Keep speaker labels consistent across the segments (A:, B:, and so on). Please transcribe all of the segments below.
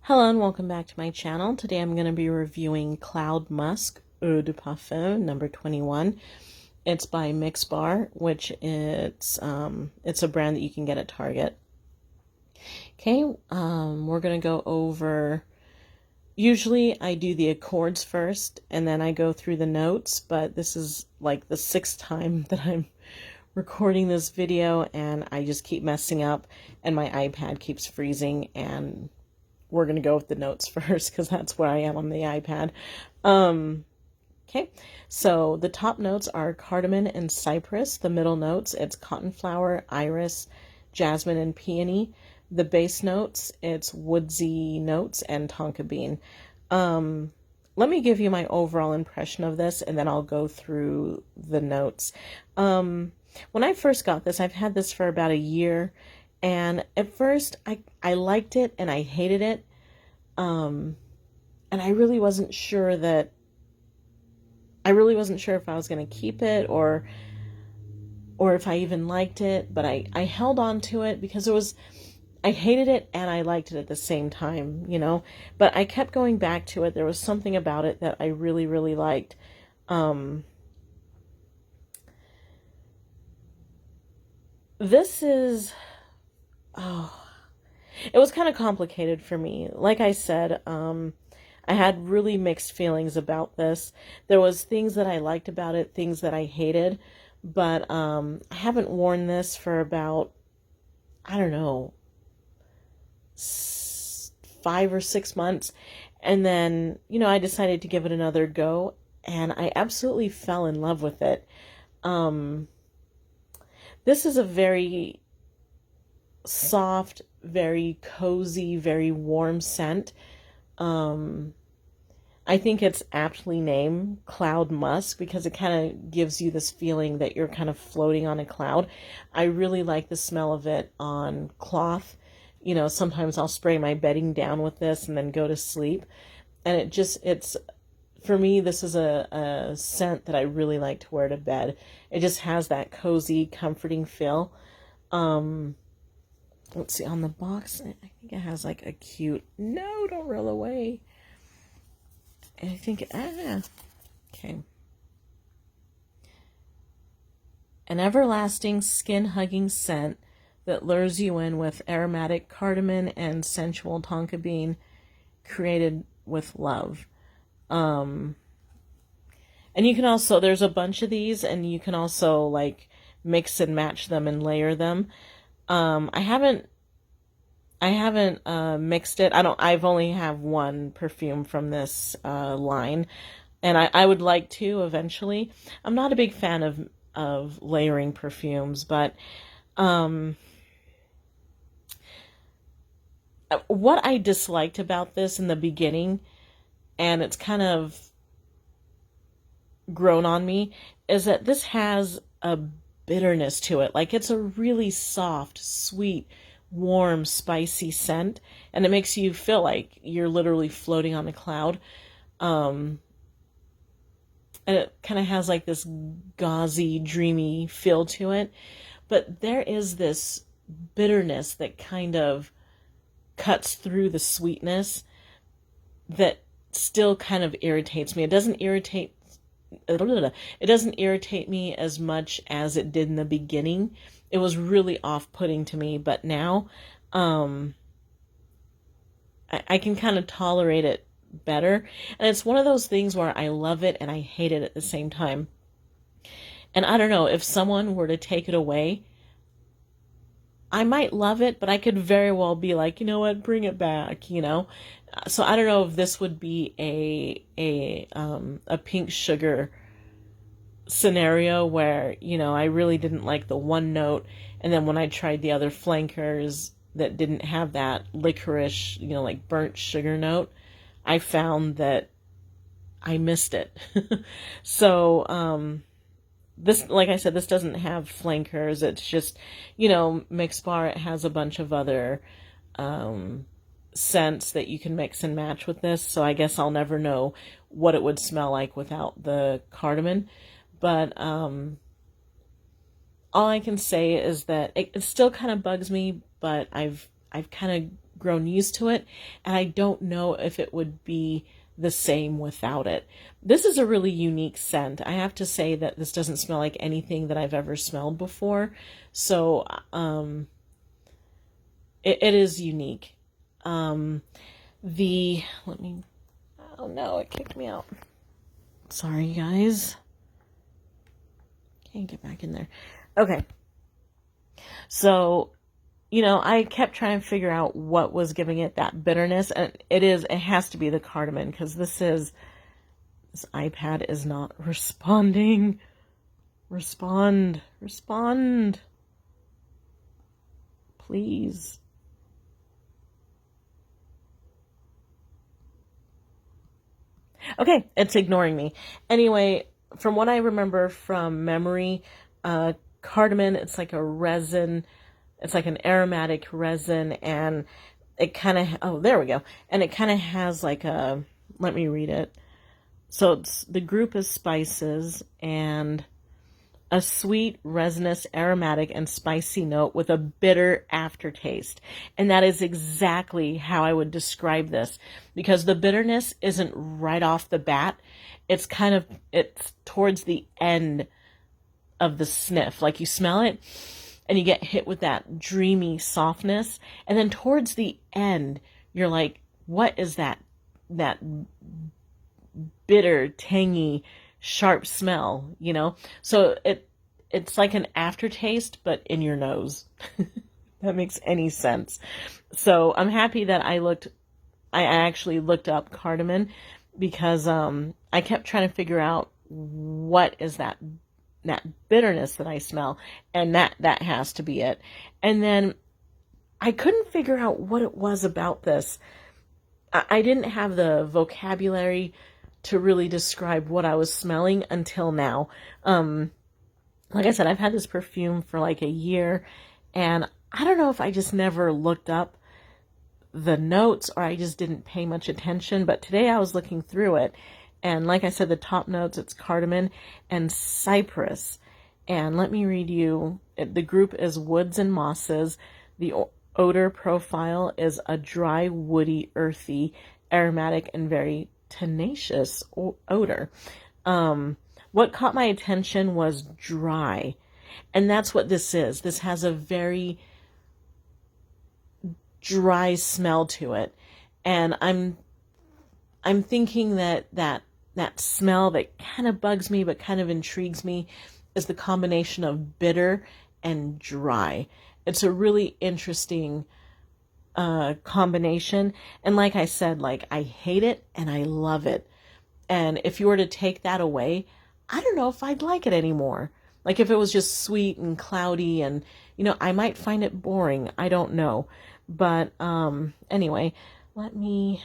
A: Hello and welcome back to my channel. Today I'm going to be reviewing Cloud Musk Eau de Parfum number 21. It's by Mix Bar, which it's a brand that you can get at Target. Okay, we're going to go over, usually I do the accords first and then I go through the notes, but this is like the 6th time that I'm recording this video and I just keep messing up and my iPad keeps freezing, and we're going to go with the notes first because that's where I am on the iPad. Okay, so the top notes are cardamom and cypress. The middle notes, it's cottonflower, iris, jasmine, and peony. The base notes, it's woodsy notes and tonka bean. Let me give you my overall impression of this, and then I'll go through the notes. When I first got this, I've had this for about a year. And at first, I liked it and I hated it. And I really wasn't sure if I was going to keep it or if I even liked it. But I held on to it because I hated it and I liked it at the same time, you know. But I kept going back to it. There was something about it that I really, really liked. This is... it was kind of complicated for me. Like I said, I had really mixed feelings about this. There was things that I liked about it, things that I hated, but I haven't worn this for about, I don't know, 5 or 6 months. And then, you know, I decided to give it another go, and I absolutely fell in love with it. This is a very soft, very cozy, very warm scent. I think it's aptly named Cloud Musk because it kind of gives you this feeling that you're kind of floating on a cloud. I really like the smell of it on cloth. You know, sometimes I'll spray my bedding down with this and then go to sleep. And for me, this is a scent that I really like to wear to bed. It just has that cozy, comforting feel. Let's see, on the box, I think it has like a cute, no, don't roll away. And I think, okay. An everlasting skin-hugging scent that lures you in with aromatic cardamom and sensual tonka bean, created with love. And you can also, there's a bunch of these, and you can also like mix and match them and layer them. I haven't mixed it. I've only have one perfume from this line, and I would like to eventually. I'm not a big fan of layering perfumes, but what I disliked about this in the beginning, and it's kind of grown on me, is that this has a bitterness to it. Like, it's a really soft, sweet, warm, spicy scent, and it makes you feel like you're literally floating on a cloud. And it kind of has like this gauzy, dreamy feel to it, but there is this bitterness that kind of cuts through the sweetness that still kind of irritates me. It doesn't irritate me as much as it did in the beginning. It was really off-putting to me, but now I can kind of tolerate it better. And it's one of those things where I love it and I hate it at the same time. And I don't know, if someone were to take it away, I might love it, but I could very well be like, you know what, bring it back, you know? So I don't know if this would be a pink sugar scenario where, you know, I really didn't like the one note, and then when I tried the other flankers that didn't have that licorice, you know, like burnt sugar note, I found that I missed it. So, this, like I said, this doesn't have flankers. It's just, you know, Mix Bar. It has a bunch of other scents that you can mix and match with this. So I guess I'll never know what it would smell like without the cardamom. But all I can say is that it still kind of bugs me, but I've kind of grown used to it, and I don't know if it would be the same without it. This is a really unique scent. I have to say that this doesn't smell like anything that I've ever smelled before. So it is unique. Oh no, it kicked me out. Sorry, guys. Can't get back in there. Okay. So, I kept trying to figure out what was giving it that bitterness, and it has to be the cardamom, because this iPad is not responding. Respond, please. Okay, it's ignoring me. Anyway, from what I remember from memory, cardamom, it's like a resin. It's like an aromatic resin, and it kind of, oh, there we go. And it kind of has like let me read it. So the group is spices and a sweet, resinous, aromatic, and spicy note with a bitter aftertaste. And that is exactly how I would describe this, because the bitterness isn't right off the bat. It's towards the end of the sniff. Like you smell it and you get hit with that dreamy softness. And then towards the end, you're like, what is that bitter, tangy, sharp smell, So it's like an aftertaste, but in your nose. That makes any sense. So I'm happy that I actually looked up cardamom, because I kept trying to figure out what is that bitterness that I smell, and that has to be it. And then I couldn't figure out what it was about this. I didn't have the vocabulary to really describe what I was smelling until now. Like I said, I've had this perfume for like a year, and I don't know if I just never looked up the notes or I just didn't pay much attention, but today I was looking through it, and like I said, the top notes, it's cardamom and cypress. And let me read you, the group is woods and mosses. The odor profile is a dry, woody, earthy, aromatic, and very tenacious odor. What caught my attention was dry. And that's what this is. This has a very dry smell to it. And I'm thinking that smell that kind of bugs me but kind of intrigues me is the combination of bitter and dry. It's a really interesting combination. And like I said, like, I hate it and I love it. And if you were to take that away, I don't know if I'd like it anymore. Like if it was just sweet and cloudy and, I might find it boring. I don't know. But anyway, let me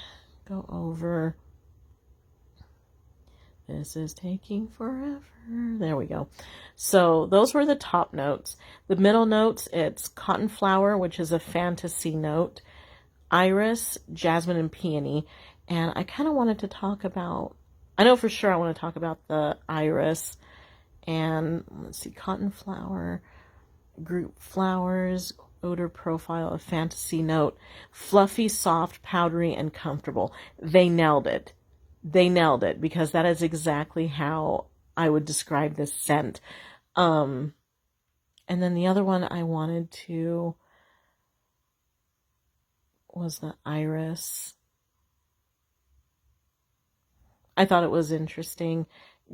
A: go over. This is taking forever. There we go. So those were the top notes. The middle notes, it's cotton flower, which is a fantasy note, iris, jasmine, and peony. And I kind of wanted to talk about, I know for sure I want to talk about the iris. And let's see, cotton flower, group flowers, odor profile, a fantasy note, fluffy, soft, powdery, and comfortable. They nailed it. They nailed it, because that is exactly how I would describe this scent. And then the other one I wanted to was the iris. I thought it was interesting.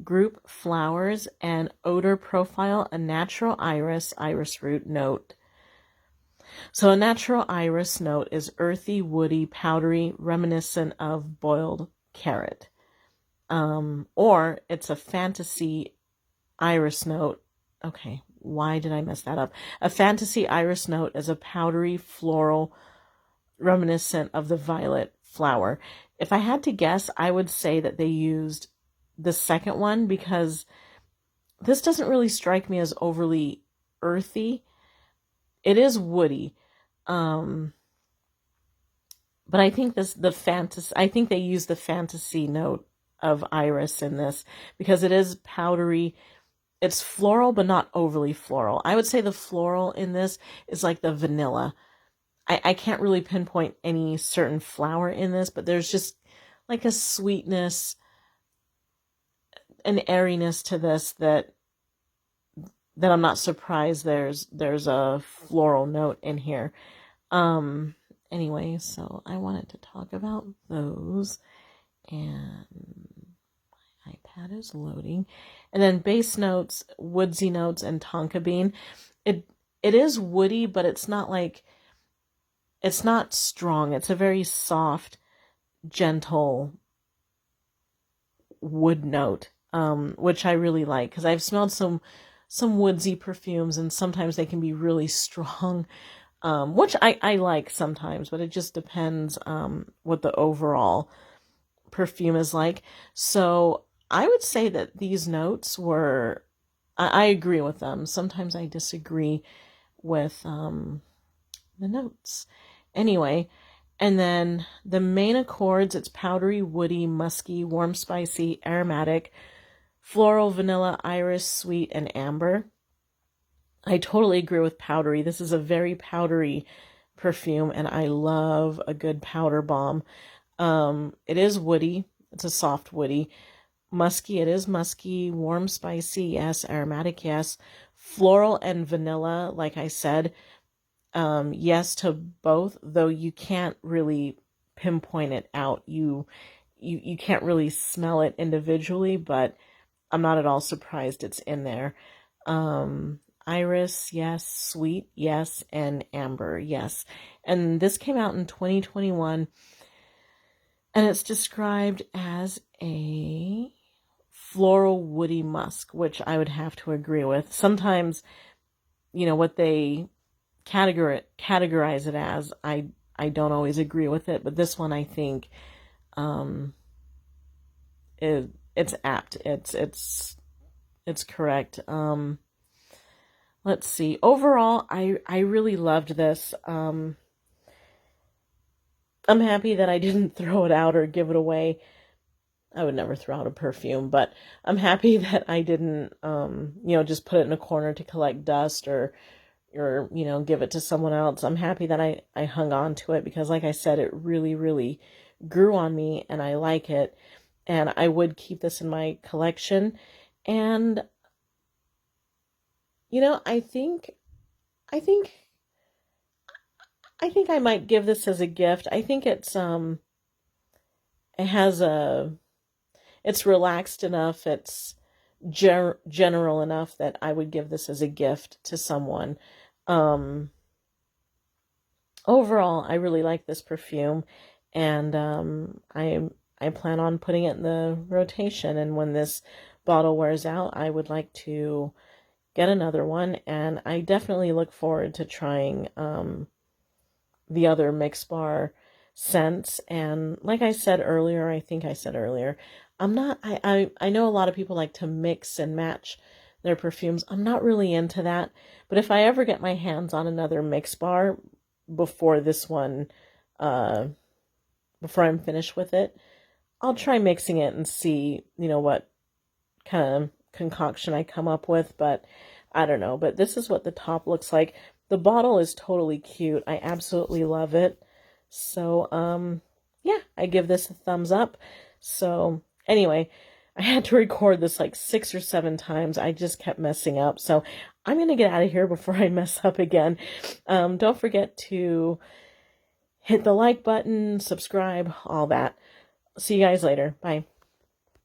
A: Group flowers and odor profile, a natural iris root note. So a natural iris note is earthy, woody, powdery, reminiscent of boiled carrot. Or it's a fantasy iris note. Okay, why did I mess that up? A fantasy iris note is a powdery floral reminiscent of the violet flower. If I had to guess, I would say that they used the second one, because this doesn't really strike me as overly earthy. It is woody. But I think I think they used the fantasy note of iris in this, because it is powdery. It's floral, but not overly floral. I would say the floral in this is like the vanilla. I can't really pinpoint any certain flower in this, but there's just like a sweetness, an airiness to this that I'm not surprised there's a floral note in here. Anyway, so I wanted to talk about those, and my iPad is loading. And then base notes, woodsy notes, and tonka bean. It is woody, but it's not strong. It's a very soft, gentle wood note, which I really like, because I've smelled some woodsy perfumes, and sometimes they can be really strong, which I like sometimes, but it just depends what the overall perfume is like. So I would say that these notes were, I agree with them. Sometimes I disagree with the notes. Anyway, and then the main accords, it's powdery, woody, musky, warm, spicy, aromatic, floral, vanilla, iris, sweet, and amber. I totally agree with powdery. This is a very powdery perfume, and I love a good powder bomb. It is woody. It's a soft woody. Musky, it is musky. Warm, spicy, yes. Aromatic, yes. Floral and vanilla, like I said, yes to both, though you can't really pinpoint it out. You can't really smell it individually, but I'm not at all surprised it's in there. Iris, yes. Sweet, yes. And amber, yes. And this came out in 2021, and it's described as a floral woody musk, which I would have to agree with. Sometimes, what they categorize it as, I don't always agree with it, but this one I think it's apt. It's correct. Let's see. Overall, I really loved this. I'm happy that I didn't throw it out or give it away. I would never throw out a perfume, but I'm happy that I didn't, just put it in a corner to collect dust or give it to someone else. I'm happy that I hung on to it, because like I said, it really, really grew on me, and I like it. And I would keep this in my collection. And, I think I might give this as a gift. I think it's relaxed enough. It's general enough that I would give this as a gift to someone. Overall, I really like this perfume, and I plan on putting it in the rotation. And when this bottle wears out, I would like to get another one, and I definitely look forward to trying the other Mix Bar scents. And like I said earlier, I know a lot of people like to mix and match their perfumes. I'm not really into that, but if I ever get my hands on another Mix Bar before this one, before I'm finished with it, I'll try mixing it and see, what kind of concoction I come up with. But I don't know. But this is what the top looks like. The bottle is totally cute. I absolutely love it. So, yeah, I give this a thumbs up. So, anyway, I had to record this like 6 or 7 times. I just kept messing up. So, I'm going to get out of here before I mess up again. Don't forget to hit the like button, subscribe, all that. See you guys later. Bye.